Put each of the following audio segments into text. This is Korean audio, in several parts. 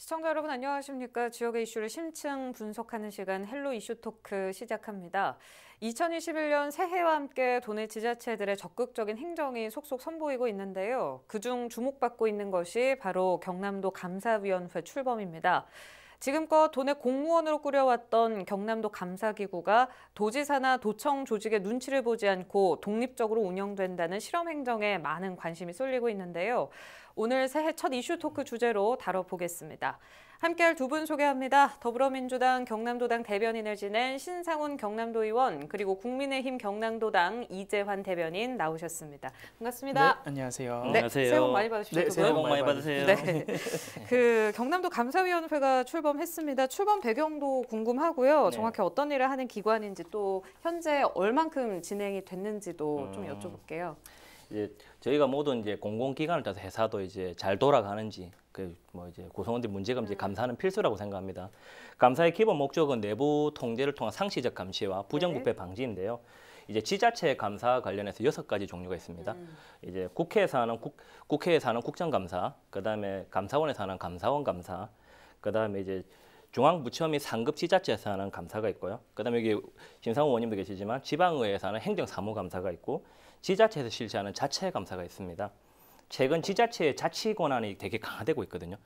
시청자 여러분 안녕하십니까? 지역의 이슈를 심층 분석하는 시간 헬로 이슈 토크 시작합니다. 2021년 새해와 함께 도내 지자체들의 적극적인 행정이 속속 선보이고 있는데요. 그중 주목받고 있는 것이 바로 경남도 감사위원회 출범입니다. 지금껏 도내 공무원으로 꾸려왔던 경남도 감사기구가 도지사나 도청 조직의 눈치를 보지 않고 독립적으로 운영된다는 실험행정에 많은 관심이 쏠리고 있는데요. 오늘 새해 첫 이슈 토크 주제로 다뤄보겠습니다. 함께할 두 분 소개합니다. 더불어민주당 경남도당 대변인을 지낸 신상훈 경남도의원 그리고 국민의힘 경남도당 이재환 대변인 나오셨습니다. 반갑습니다. 네, 안녕하세요. 네, 안녕하세요. 새해 복 많이 받으십시오. 네, 새해 복 많이 받으세요. 네. 그 경남도 감사위원회가 출범했습니다. 출범 배경도 궁금하고요. 네. 정확히 어떤 일을 하는 기관인지 또 현재 얼만큼 진행이 됐는지도 좀 여쭤볼게요. 이제 저희가 모든 이제 공공기관을 따서 회사도 이제 잘 돌아가는지 이제 구성원들 문제가 이제 감사는 필수라고 생각합니다. 감사의 기본 목적은 내부 통제를 통한 상시적 감시와 부정부패 방지인데요. 이제 지자체 감사 관련해서 6가지 종류가 있습니다. 이제 국회에서 하는 국회에서 하는 국정감사, 그다음에 감사원에서 하는 감사원 감사, 그다음에 이제 중앙부처 및 상급 지자체에서 하는 감사가 있고요. 그다음에 여기 심상훈 의원님도 계시지만 지방의회에서 하는 행정사무감사가 있고 지자체에서 실시하는 자체감사가 있습니다. 최근 지자체의 자치 권한이 되게 강화되고 있거든요.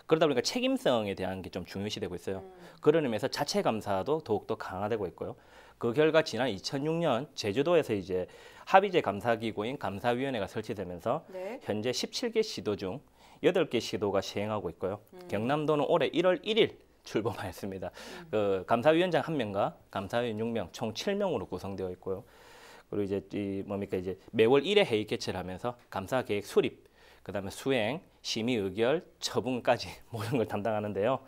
그러다 보니까 책임성에 대한 게 좀 중요시되고 있어요. 그런 의미에서 자체감사도 더욱더 강화되고 있고요. 그 결과 지난 2006년 제주도에서 이제 합의제 감사기구인 감사위원회가 설치되면서 네. 현재 17개 시도 중 8개 시도가 시행하고 있고요. 경남도는 올해 1월 1일 출범하였습니다. 그 감사위원장 1명과 감사위원 6명, 총 7명으로 구성되어 있고요. 그리고 이제 이제 매월 1회 회의 개최를 하면서 감사 계획 수립, 그다음에 수행, 심의 의결, 처분까지 모든 걸 담당하는데요.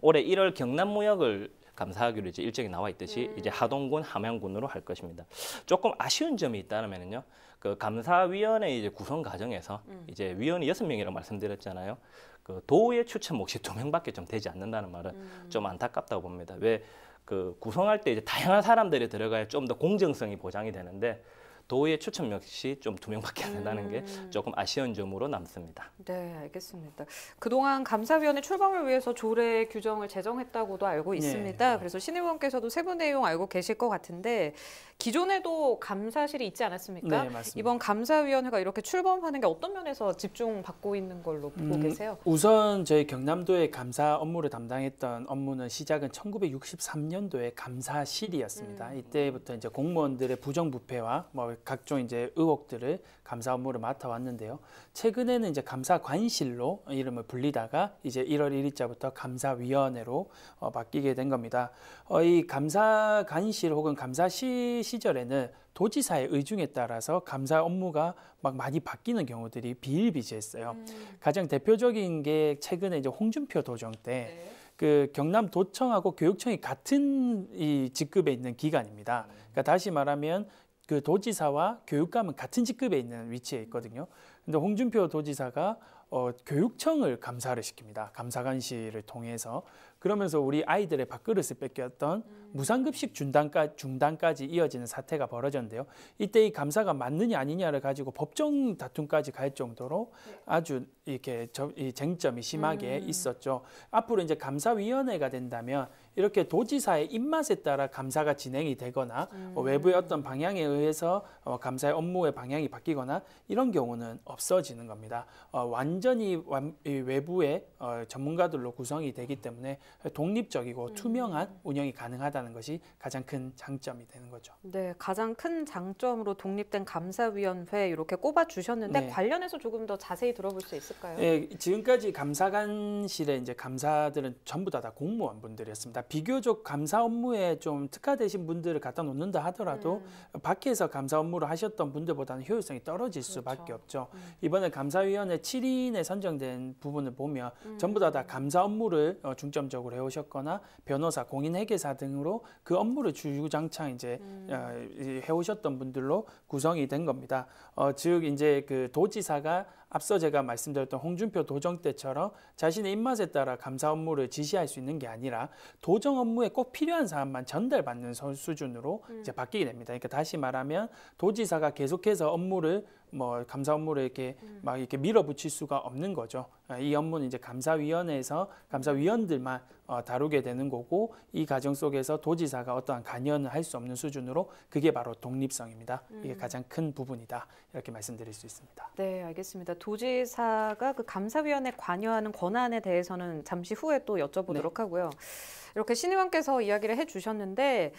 올해 1월 경남무역을 감사하기로 이제 일정이 나와 있듯이 이제 하동군, 함양군으로 할 것입니다. 조금 아쉬운 점이 있다면요. 그 감사위원회 이제 구성 과정에서 이제 위원이 6명이라고 말씀드렸잖아요. 그 도의 추천 몫이 2명밖에 좀 되지 않는다는 말은 좀 안타깝다고 봅니다. 왜 그 구성할 때 이제 다양한 사람들이 들어가야 좀 더 공정성이 보장이 되는데 도의 추천 역시 좀 2명밖에 안 된다는 게 조금 아쉬운 점으로 남습니다. 네, 알겠습니다. 그동안 감사위원회 출범을 위해서 조례 규정을 제정했다고도 알고 있습니다. 그래서 신 의원께서도 세부 내용 알고 계실 것 같은데 기존에도 감사실이 있지 않았습니까? 네, 맞습니다. 이번 감사위원회가 이렇게 출범하는 게 어떤 면에서 집중받고 있는 걸로 보고 계세요? 우선 저희 경남도의 감사 업무를 담당했던 업무는 시작은 1963년도에 감사실이었습니다. 이때부터 이제 공무원들의 부정부패와 각종 이제 의혹들을 감사 업무를 맡아왔는데요. 최근에는 이제 감사관실로 이름을 불리다가 이제 1월 1일자부터 감사위원회로 바뀌게 된 겁니다. 이 감사관실 혹은 감사실 시절에는 도지사의 의중에 따라서 감사 업무가 막 많이 바뀌는 경우들이 비일비재했어요. 가장 대표적인 게 최근에 이제 홍준표 도정 때 그 경남도청하고 교육청이 같은 이 직급에 있는 기관입니다. 그러니까 다시 말하면 그 도지사와 교육감은 같은 직급에 있는 위치에 있거든요. 근데 홍준표 도지사가 교육청을 감사를 시킵니다. 감사관실을 통해서. 그러면서 우리 아이들의 밥그릇을 뺏겼던 무상급식 중단까지 이어지는 사태가 벌어졌는데요. 이때 이 감사가 맞느냐 아니냐를 가지고 법정 다툼까지 갈 정도로 아주 이렇게 이 쟁점이 심하게 있었죠. 앞으로 이제 감사위원회가 된다면 이렇게 도지사의 입맛에 따라 감사가 진행이 되거나 외부의 어떤 방향에 의해서 감사의 업무의 방향이 바뀌거나 이런 경우는 없어지는 겁니다. 완전히 외부의 전문가들로 구성이 되기 때문에 독립적이고 투명한 운영이 가능하다는 것이 가장 큰 장점이 되는 거죠. 네, 가장 큰 장점으로 독립된 감사위원회 이렇게 꼽아주셨는데 관련해서 조금 더 자세히 들어볼 수 있을까요? 네, 지금까지 감사관실의 이제 감사들은 전부 다 공무원분들이었습니다. 비교적 감사 업무에 좀 특화되신 분들을 갖다 놓는다 하더라도 밖에서 감사 업무를 하셨던 분들보다는 효율성이 떨어질 수밖에 없죠. 이번에 감사위원회 7인에 선정된 부분을 보면 전부 다 감사 업무를 중점적으로 해오셨거나 변호사, 공인회계사 등으로 그 업무를 주구장창 이제 해오셨던 분들로 구성이 된 겁니다. 즉 이제 그 도지사가 앞서 제가 말씀드렸던 홍준표 도정 때처럼 자신의 입맛에 따라 감사 업무를 지시할 수 있는 게 아니라 도정 업무에 꼭 필요한 사람만 전달받는 수준으로 이제 바뀌게 됩니다. 그러니까 다시 말하면 도지사가 계속해서 업무를 뭐 감사 업무를 이렇게 막 이렇게 밀어붙일 수가 없는 거죠. 이 업무는 이제 감사위원회에서 감사위원들만 다루게 되는 거고, 이 과정 속에서 도지사가 어떠한 관여는 할 수 없는 수준으로, 그게 바로 독립성입니다. 이게 가장 큰 부분이다, 이렇게 말씀드릴 수 있습니다. 네, 알겠습니다. 도지사가 그 감사위원회 관여하는 권한에 대해서는 잠시 후에 또 여쭤보도록 하고요. 이렇게 신 의원께서 이야기를 해주셨는데,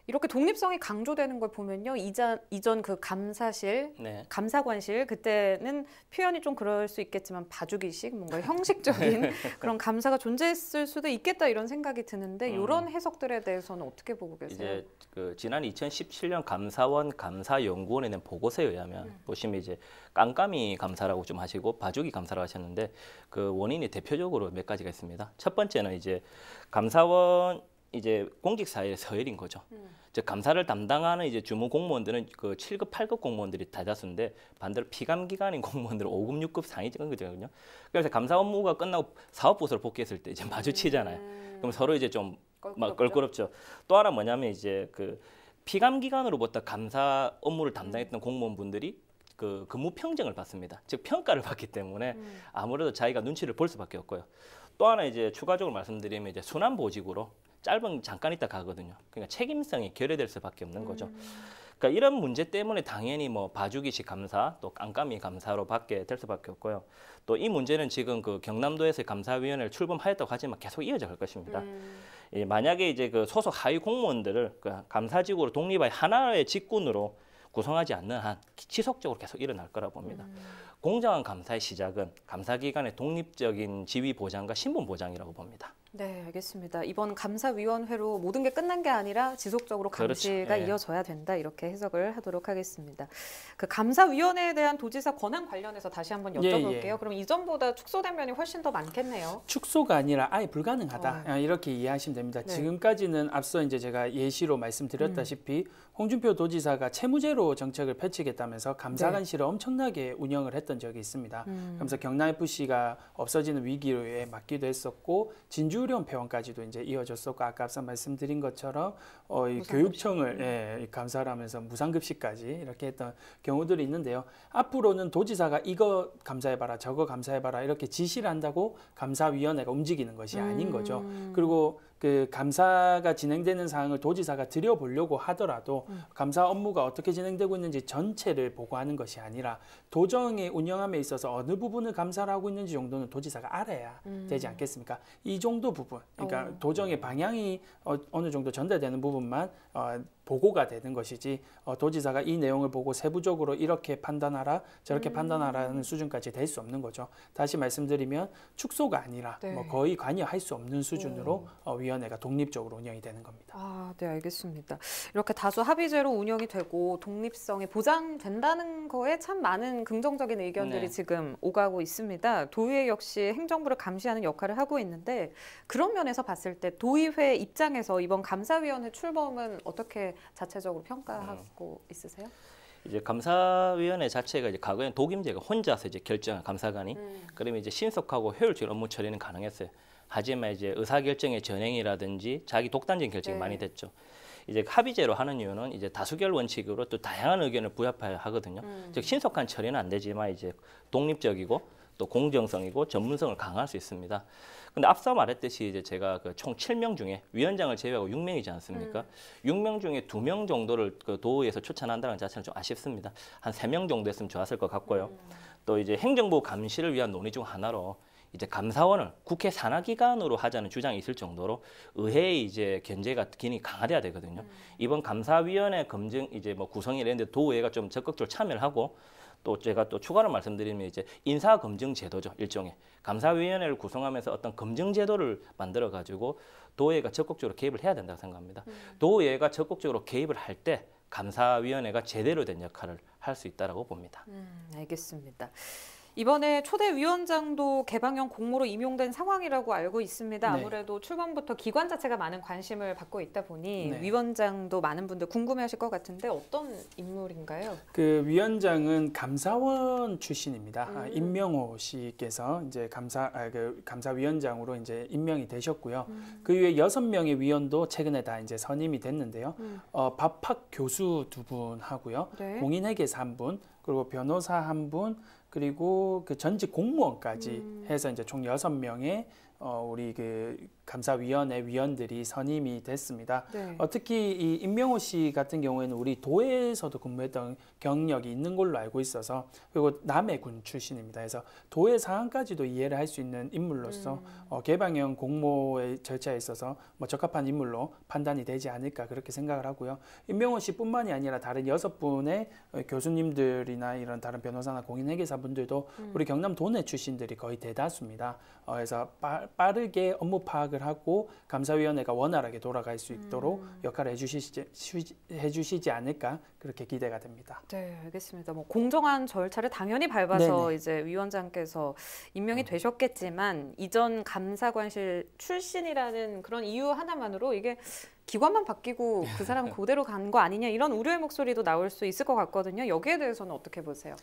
이렇게 독립성이 강조되는 걸 보면요, 이전 그 감사실, 네. 감사관실, 그때는 표현이 좀 그럴 수 있겠지만 봐주기식, 뭔가 형식적인 그런 감사가 존재했을 수도 있겠다, 이런 생각이 드는데, 이런 해석들에 대해서는 어떻게 보고 계세요? 이제 그 지난 2017년 감사원 감사연구원에 낸 보고서에 의하면 보시면 이제 깜깜이 감사라고 좀 하시고 봐주기 감사라고 하셨는데, 그 원인이 대표적으로 몇 가지가 있습니다. 첫 번째는 이제 감사원 이제 공직사회의 서열인 거죠. 즉 감사를 담당하는 이제 주무 공무원들은 그 7급, 8급 공무원들이 대다수인데, 반대로 피감 기관인 공무원들은 5급, 6급 상위직원이거든요. 그래서 감사 업무가 끝나고 사업부서로 복귀했을 때 이제 마주치잖아요. 그럼 서로 이제 좀 막 껄끄럽죠. 또 하나 뭐냐면 이제 그 피감 기관으로부터 감사 업무를 담당했던 공무원분들이 그 근무 평정을 받습니다. 즉 평가를 받기 때문에 아무래도 자기가 눈치를 볼 수밖에 없고요. 또 하나 이제 추가적으로 말씀드리면 이제 순환 보직으로 짧은 잠깐 있다 가거든요. 그러니까 책임성이 결여될 수밖에 없는 거죠. 그러니까 이런 문제 때문에 당연히 뭐 봐주기식 감사, 또 깜깜이 감사로 받게 될 수밖에 없고요. 또 이 문제는 지금 그 경남도에서 감사위원회를 출범하였다고 하지만 계속 이어져 갈 것입니다. 예, 만약에 이제 그 소속 하위 공무원들을 그 감사직으로 독립하여 하나의 직군으로 구성하지 않는 한 지속적으로 계속 일어날 거라 봅니다. 공정한 감사의 시작은 감사기관의 독립적인 지위 보장과 신분 보장이라고 봅니다. 네, 알겠습니다. 이번 감사위원회로 모든 게 끝난 게 아니라 지속적으로 감시가 그렇죠. 예. 이어져야 된다, 이렇게 해석을 하도록 하겠습니다. 그 감사위원회에 대한 도지사 권한 관련해서 다시 한번 여쭤볼게요. 그럼 이전보다 축소된 면이 훨씬 더 많겠네요. 축소가 아니라 아예 불가능하다, 이렇게 이해하시면 됩니다. 네. 지금까지는 앞서 이제 제가 예시로 말씀드렸다시피 홍준표 도지사가 채무제로 정책을 펼치겠다면서 감사관실을 엄청나게 운영을 했던 적이 있습니다. 그러면서 경남FC가 없어지는 위기에 맞기도 했었고, 진주의료원 폐원까지도 이제 이어졌었고, 아까 앞서 말씀드린 것처럼 이 교육청을 감사를 하면서 무상급식까지 이렇게 했던 경우들이 있는데요. 앞으로는 도지사가 이거 감사해봐라, 저거 감사해봐라, 이렇게 지시를 한다고 감사위원회가 움직이는 것이 아닌 거죠. 그리고 그 감사가 진행되는 사항을 도지사가 들여보려고 하더라도 감사 업무가 어떻게 진행되고 있는지 전체를 보고하는 것이 아니라 도정의 운영함에 있어서 어느 부분을 감사를 하고 있는지 정도는 도지사가 알아야 되지 않겠습니까? 이 정도 부분, 그러니까 도정의 방향이 어느 정도 전달되는 부분만 보고가 되는 것이지, 도지사가 이 내용을 보고 세부적으로 이렇게 판단하라, 저렇게 판단하라는 수준까지 될 수 없는 거죠. 다시 말씀드리면 축소가 아니라 뭐 거의 관여할 수 없는 수준으로 위원회가 독립적으로 운영이 되는 겁니다. 아, 네, 알겠습니다. 이렇게 다수 합의제로 운영이 되고 독립성이 보장된다는 거에 참 많은 긍정적인 의견들이 지금 오가고 있습니다. 도의회 역시 행정부를 감시하는 역할을 하고 있는데, 그런 면에서 봤을 때 도의회 입장에서 이번 감사위원회 출범은 어떻게 자체적으로 평가하고 있으세요? 이제 감사위원회 자체가 이제 과거엔 독임제가 혼자서 이제 결정한 감사관이, 그러면 이제 신속하고 효율적인 업무 처리는 가능했어요. 하지만 이제 의사결정의 전행이라든지 자기 독단적인 결정이 많이 됐죠. 이제 합의제로 하는 이유는 이제 다수결 원칙으로 또 다양한 의견을 부합해야 하거든요. 즉 신속한 처리는 안 되지만 이제 독립적이고 또 공정성이고 전문성을 강화할 수 있습니다. 근데 앞서 말했듯이 이제 제가 그 총 7명 중에 위원장을 제외하고 6명이지 않습니까? 6명 중에 2명 정도를 그 도의에서 추천한다는 자체는 좀 아쉽습니다. 한 3명 정도 했으면 좋았을 것 같고요. 또 이제 행정부 감시를 위한 논의 중 하나로 이제 감사원을 국회 산하기관으로 하자는 주장이 있을 정도로 의회의 이제 견제가 기능이 강화돼야 되거든요. 이번 감사위원회 검증 이제 뭐 구성이 되는데 도의회가 좀 적극적으로 참여를 하고, 또 제가 또 추가로 말씀드리면 이제 인사검증 제도죠, 일종의 감사위원회를 구성하면서 어떤 검증 제도를 만들어 가지고 도의회가 적극적으로 개입을 해야 된다고 생각합니다. 도의회가 적극적으로 개입을 할 때 감사위원회가 제대로 된 역할을 할 수 있다라고 봅니다. 알겠습니다. 이번에 초대 위원장도 개방형 공모로 임용된 상황이라고 알고 있습니다. 아무래도 출범부터 기관 자체가 많은 관심을 받고 있다 보니 위원장도 많은 분들 궁금해하실 것 같은데 어떤 인물인가요? 그 위원장은 감사원 출신입니다. 임명호 씨께서 이제 감사위원장으로 이제 임명이 되셨고요. 그 이후에 6명의 위원도 최근에 다 이제 선임이 됐는데요. 법학 교수 2분 하고요, 공인회계사 1분, 그리고 변호사 한 분, 그리고 그 전직 공무원까지 해서 이제 총 6명의 우리 그 감사위원회 위원들이 선임이 됐습니다. 네. 특히 이 임명호 씨 같은 경우에는 우리 도에서도 근무했던 경력이 있는 걸로 알고 있어서, 그리고 남해군 출신입니다. 그래서 도의 상황까지도 이해를 할 수 있는 인물로서 개방형 공모의 절차에 있어서 뭐 적합한 인물로 판단이 되지 않을까 그렇게 생각을 하고요. 임명호 씨뿐만이 아니라 다른 6분의 교수님들이나 이런 다른 변호사나 공인회계사분들도 우리 경남 도내 출신들이 거의 대다수입니다. 그래서 빠르게 업무 파악을 하고 감사위원회가 원활하게 돌아갈 수 있도록 역할을 해주시지 않을까 그렇게 기대가 됩니다. 네, 알겠습니다. 뭐 공정한 절차를 당연히 밟아서 네네. 이제 위원장께서 임명이 되셨겠지만 이전 감사관실 출신이라는 그런 이유 하나만으로 이게 기관만 바뀌고 그 사람 그대로 간 거 아니냐 이런 우려의 목소리도 나올 수 있을 것 같거든요. 여기에 대해서는 어떻게 보세요?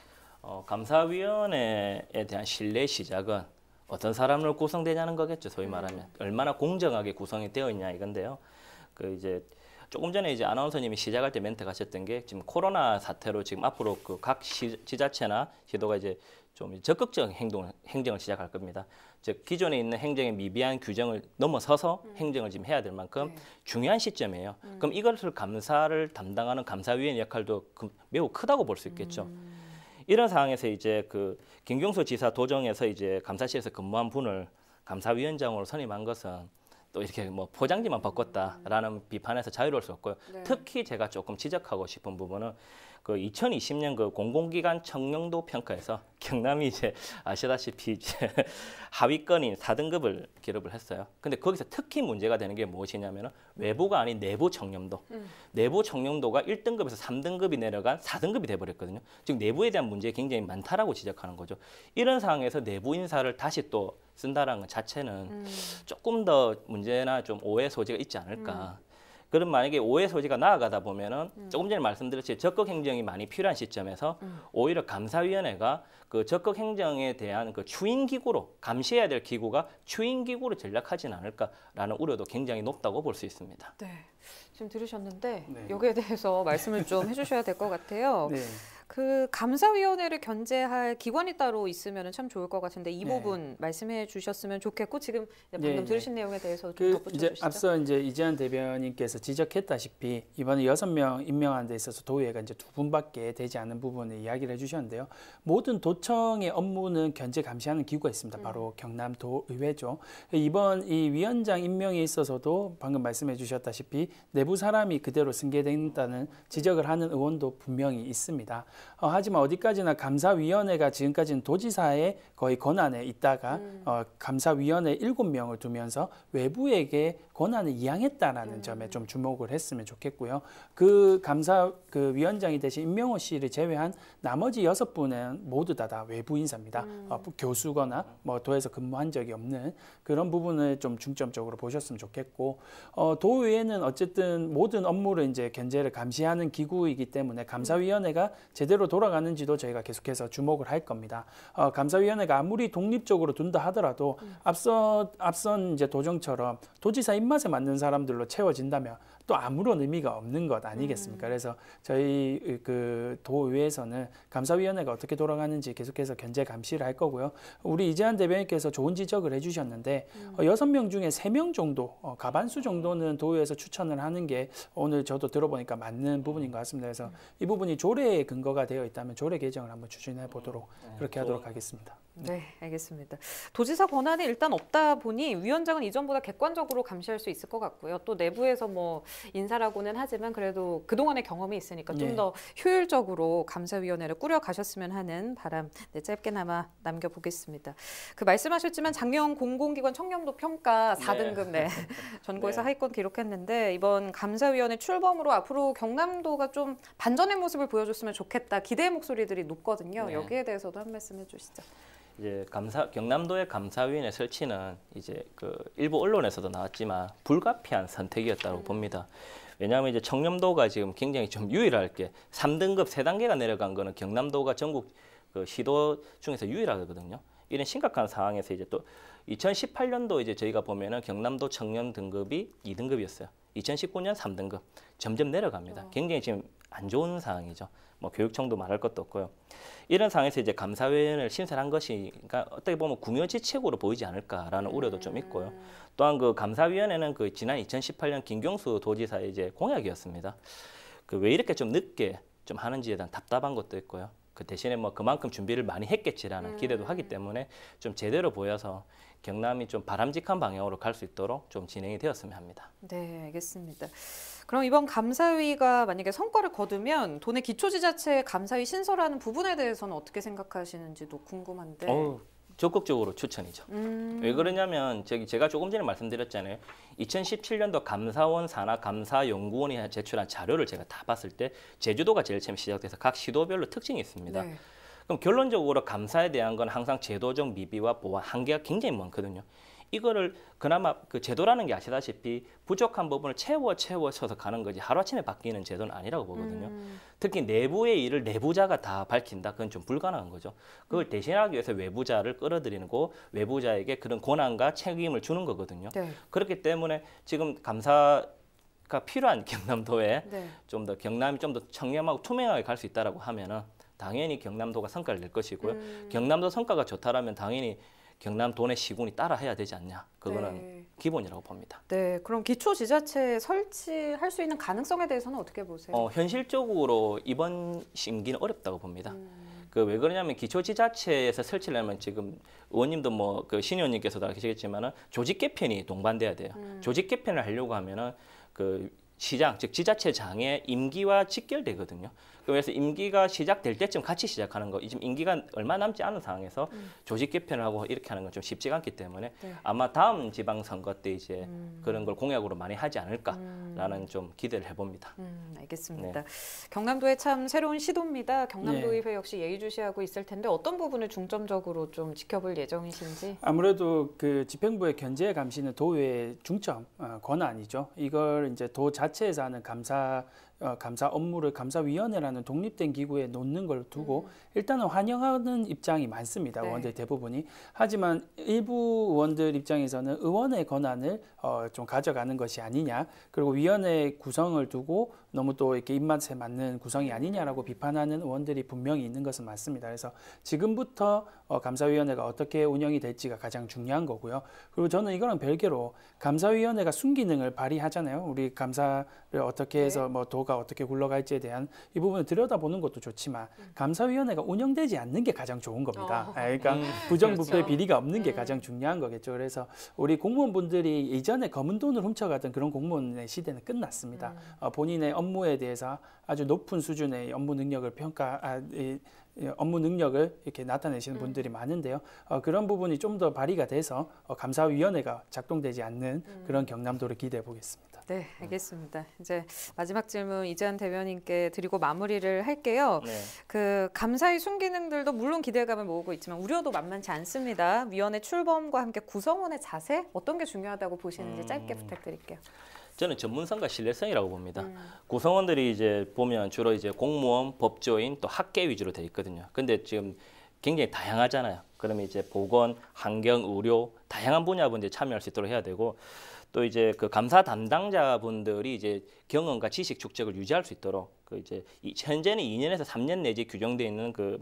감사위원회에 대한 신뢰 시작은 어떤 사람으로 구성되냐는 거겠죠. 소위 말하면 얼마나 공정하게 구성이 되어 있냐 이건데요. 그 이제 조금 전에 이제 아나운서님이 시작할 때 멘트 가셨던 게 지금 코로나 사태로 지금 앞으로 그 각 지자체나 시도가 이제 좀 적극적 행정을 시작할 겁니다. 즉 기존에 있는 행정의 미비한 규정을 넘어서서 행정을 지금 해야 될 만큼 중요한 시점이에요. 그럼 이것을 감사를 담당하는 감사위원 역할도 매우 크다고 볼 수 있겠죠. 이런 상황에서 이제 그 김경수 지사 도정에서 이제 감사실에서 근무한 분을 감사위원장으로 선임한 것은 또 이렇게 뭐 포장지만 바꿨다라는 비판에서 자유로울 수 없고요. 네. 특히 제가 조금 지적하고 싶은 부분은 그 2020년 그 공공기관 청렴도 평가에서 경남이 이제 아시다시피 이제 하위권인 4등급을 기록을 했어요. 근데 거기서 특히 문제가 되는 게 무엇이냐면은 외부가 아닌 내부 청렴도. 내부 청렴도가 1등급에서 3등급이 내려간 4등급이 돼 버렸거든요. 즉 내부에 대한 문제가 굉장히 많다라고 지적하는 거죠. 이런 상황에서 내부 인사를 다시 또 쓴다라는 것 자체는 조금 더 문제나 좀 오해 소지가 있지 않을까. 그럼 만약에 오해 소지가 나아가다 보면은 조금 전에 말씀드렸듯이 적극 행정이 많이 필요한 시점에서 오히려 감사위원회가 그 적극 행정에 대한 그 추인 기구로 감시해야 될 기구가 추인 기구로 전락하진 않을까라는 우려도 굉장히 높다고 볼 수 있습니다. 네, 지금 들으셨는데 네. 여기에 대해서 말씀을 좀 해주셔야 될 것 같아요. 네. 그 감사위원회를 견제할 기관이 따로 있으면 참 좋을 것 같은데 이 네. 부분 말씀해 주셨으면 좋겠고 지금 방금 네, 들으신 내용에 대해서 좀 그 덧붙여 이제 주시죠. 앞서 이제 이재한 대변인께서 지적했다시피 이번에 6명 임명하는 데 있어서 도의회가 이제 2분밖에 되지 않은 부분을 이야기를 해주셨는데요. 모든 도청의 업무는 견제 감시하는 기구가 있습니다. 바로 경남도의회죠. 이번 이 위원장 임명에 있어서도 방금 말씀해 주셨다시피 내부 사람이 그대로 승계된다는 지적을 하는 의원도 분명히 있습니다. 하지만 어디까지나 감사위원회가 지금까지는 도지사의 거의 권한에 있다가 감사위원회 7명을 두면서 외부에게 권한을 이양했다라는 점에 좀 주목을 했으면 좋겠고요. 그 위원장이 되신 임명호 씨를 제외한 나머지 6분은 모두 다 외부 인사입니다. 교수거나 뭐 도에서 근무한 적이 없는 그런 부분을 좀 중점적으로 보셨으면 좋겠고, 도의회는 어쨌든 모든 업무를 이제 견제를 감시하는 기구이기 때문에 감사위원회가 제대로 돌아가는지도 저희가 계속해서 주목을 할 겁니다. 감사위원회가 아무리 독립적으로 둔다 하더라도 앞선 이제 도정처럼 도지사 입맛에 맞는 사람들로 채워진다면 또 아무런 의미가 없는 것 아니겠습니까? 그래서 저희 그 도의회에서는 감사위원회가 어떻게 돌아가는지 계속해서 견제 감시를 할 거고요. 우리 이재한 대변인께서 좋은 지적을 해주셨는데 6명 중에 3명 정도, 가반수 정도는 도의회에서 추천을 하는 게 오늘 저도 들어보니까 맞는 부분인 것 같습니다. 그래서 이 부분이 조례에 근거가 되어 있다면 조례 개정을 한번 추진해 보도록 그렇게 하도록 하겠습니다. 네, 알겠습니다. 도지사 권한이 일단 없다 보니 위원장은 이전보다 객관적으로 감시할 수 있을 것 같고요. 또 내부에서 뭐 인사라고는 하지만 그래도 그동안의 경험이 있으니까 좀 더 효율적으로 감사위원회를 꾸려가셨으면 하는 바람 짧게나마 남겨보겠습니다. 그 말씀하셨지만 작년 공공기관 청렴도 평가 4등급 전국에서 하위권 기록했는데 이번 감사위원회 출범으로 앞으로 경남도가 좀 반전의 모습을 보여줬으면 좋겠다. 기대의 목소리들이 높거든요. 여기에 대해서도 한 말씀 해주시죠. 이제 경남도의 감사위원회 설치는 이제 그 일부 언론에서도 나왔지만 불가피한 선택이었다고 봅니다. 왜냐하면 이제 청렴도가 지금 굉장히 좀 유일할 게 3등급 3단계가 내려간 거는 경남도가 전국 그 시도 중에서 유일하거든요. 이런 심각한 상황에서 이제 또 2018년도 이제 저희가 보면은 경남도 청렴 등급이 2등급이었어요. 2019년 3등급 점점 내려갑니다. 굉장히 지금 안 좋은 상황이죠. 뭐 교육청도 말할 것도 없고요. 이런 상황에서 이제 감사위원회를 신설한 것이 그러니까 어떻게 보면 궁여지책으로 보이지 않을까라는 우려도 좀 있고요. 또한 그 감사위원회는 그 지난 2018년 김경수 도지사의 이제 공약이었습니다. 그 왜 이렇게 좀 늦게 좀 하는지에 대한 답답한 것도 있고요. 그 대신에 뭐 그만큼 준비를 많이 했겠지라는 기대도 하기 때문에 좀 제대로 보여서 경남이 좀 바람직한 방향으로 갈 수 있도록 좀 진행이 되었으면 합니다. 네, 알겠습니다. 그럼 이번 감사위가 만약에 성과를 거두면 도내 기초지자체 감사위 신설하는 부분에 대해서는 어떻게 생각하시는지도 궁금한데. 적극적으로 추천이죠. 왜 그러냐면 제가 조금 전에 말씀드렸잖아요. 2017년도 감사원 산하 감사연구원이 제출한 자료를 제가 다 봤을 때 제주도가 제일 처음 시작돼서 각 시도별로 특징이 있습니다. 네. 그럼 결론적으로 감사에 대한 건 항상 제도적 미비와 보완 한계가 굉장히 많거든요. 이거를 그나마 그 제도라는 게 아시다시피 부족한 부분을 채워서 가는 거지 하루아침에 바뀌는 제도는 아니라고 보거든요. 특히 내부의 일을 내부자가 다 밝힌다. 그건 좀 불가능한 거죠. 그걸 대신하기 위해서 외부자를 끌어들이는 거, 외부자에게 그런 권한과 책임을 주는 거거든요. 네. 그렇기 때문에 지금 감사가 필요한 경남도에 네. 좀 더 경남이 좀 더 청렴하고 투명하게 갈 수 있다라고 하면은 당연히 경남도가 성과를 낼 것이고요. 경남도 성과가 좋다라면 당연히 경남 도내 시군이 따라해야 되지 않냐. 그거는 네. 기본이라고 봅니다. 네, 그럼 기초지자체 설치할 수 있는 가능성에 대해서는 어떻게 보세요? 현실적으로 이번 심기는 어렵다고 봅니다. 그 왜 그러냐면 기초지자체에서 설치를 하면 지금 의원님도 뭐 그 신 의원님께서도 아시겠지만은 조직 개편이 동반돼야 돼요. 조직 개편을 하려고 하면은 그 시장 즉 지자체장의 임기와 직결되거든요. 그래서 임기가 시작될 때쯤 같이 시작하는 거. 지금 임기가 얼마 남지 않은 상황에서 조직 개편을 하고 이렇게 하는 건 좀 쉽지가 않기 때문에 네. 아마 다음 지방선거 때 이제 그런 걸 공약으로 많이 하지 않을까라는 좀 기대를 해봅니다. 알겠습니다. 경남도의 참 새로운 시도입니다. 경남도의회 역시 예의주시하고 있을 텐데 어떤 부분을 중점적으로 좀 지켜볼 예정이신지? 아무래도 그 집행부의 견제 감시는 도의 중점 권한이죠. 이걸 이제 도 자체에서 하는 감사 업무를 감사위원회라는 독립된 기구에 놓는 걸 두고 일단은 환영하는 입장이 많습니다. 네. 의원들 대부분이. 하지만 일부 의원들 입장에서는 의원의 권한을 좀 가져가는 것이 아니냐. 그리고 위원회 구성을 두고 너무 또 이렇게 입맛에 맞는 구성이 아니냐라고 비판하는 의원들이 분명히 있는 것은 맞습니다. 그래서 지금부터 감사위원회가 어떻게 운영이 될지가 가장 중요한 거고요. 그리고 저는 이거랑 별개로 감사위원회가 순기능을 발휘하잖아요. 우리 감사를 어떻게 해서 뭐 도가 어떻게 굴러갈지에 대한 이 부분을 들여다보는 것도 좋지만 감사위원회가 운영되지 않는 게 가장 좋은 겁니다. 그러니까 부정부패 그렇죠. 비리가 없는 게 가장 중요한 거겠죠. 그래서 우리 공무원분들이 이전에 검은 돈을 훔쳐가던 그런 공무원의 시대는 끝났습니다. 본인의 업무에 대해서 아주 높은 수준의 업무 능력을 업무 능력을 이렇게 나타내시는 분들이 많은데요. 그런 부분이 좀 더 발휘가 돼서 감사위원회가 작동되지 않는 그런 경남도를 기대해 보겠습니다. 네, 알겠습니다. 이제 마지막 질문 이재한 대변인께 드리고 마무리를 할게요. 네. 그 감사위 순기능들도 물론 기대감을 모으고 있지만 우려도 만만치 않습니다. 위원회 출범과 함께 구성원의 자세 어떤 게 중요하다고 보시는지 짧게 부탁드릴게요. 저는 전문성과 신뢰성이라고 봅니다. 구성원들이 이제 보면 주로 이제 공무원, 법조인, 또 학계 위주로 돼 있거든요. 근데 지금 굉장히 다양하잖아요. 그러면 이제 보건, 환경, 의료 다양한 분야분들이 참여할 수 있도록 해야 되고 또 이제 그 감사 담당자분들이 이제 경험과 지식 축적을 유지할 수 있도록 그 이제 현재는 2년에서 3년 내지 규정되어 있는 그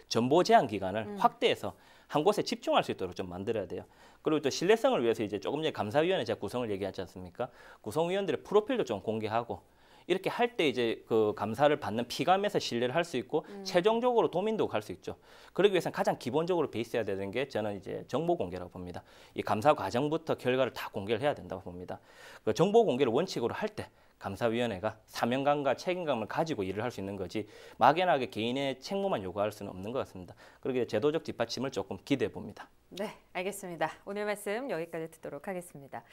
전보 제한 기간을 확대해서 한 곳에 집중할 수 있도록 좀 만들어야 돼요. 그리고 또 신뢰성을 위해서 이제 조금 전에 감사위원회 제가 구성을 얘기하지 않습니까? 구성위원들의 프로필도 좀 공개하고 이렇게 할 때 이제 그 감사를 받는 피감에서 신뢰를 할 수 있고 최종적으로 도민도 갈 수 있죠. 그러기 위해서는 가장 기본적으로 베이스해야 되는 게 저는 이제 정보 공개라고 봅니다. 이 감사 과정부터 결과를 다 공개를 해야 된다고 봅니다. 그 정보 공개를 원칙으로 할 때 감사위원회가 사명감과 책임감을 가지고 일을 할 수 있는 거지 막연하게 개인의 책무만 요구할 수는 없는 것 같습니다. 그렇게 제도적 뒷받침을 조금 기대해 봅니다. 네, 알겠습니다. 오늘 말씀 여기까지 듣도록 하겠습니다.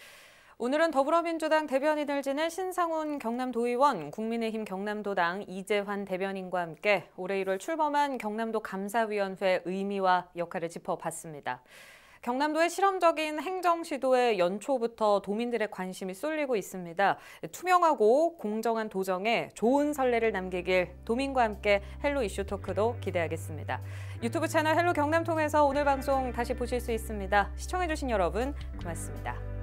오늘은 더불어민주당 대변인을 지낸 신상훈 경남도의원, 국민의힘 경남도당 이재환 대변인과 함께 올해 1월 출범한 경남도 감사위원회 의미와 역할을 짚어봤습니다. 경남도의 실험적인 행정 시도에 연초부터 도민들의 관심이 쏠리고 있습니다. 투명하고 공정한 도정에 좋은 선례를 남기길 도민과 함께 헬로 이슈 토크도 기대하겠습니다. 유튜브 채널 헬로 경남 통해서 오늘 방송 다시 보실 수 있습니다. 시청해주신 여러분 고맙습니다.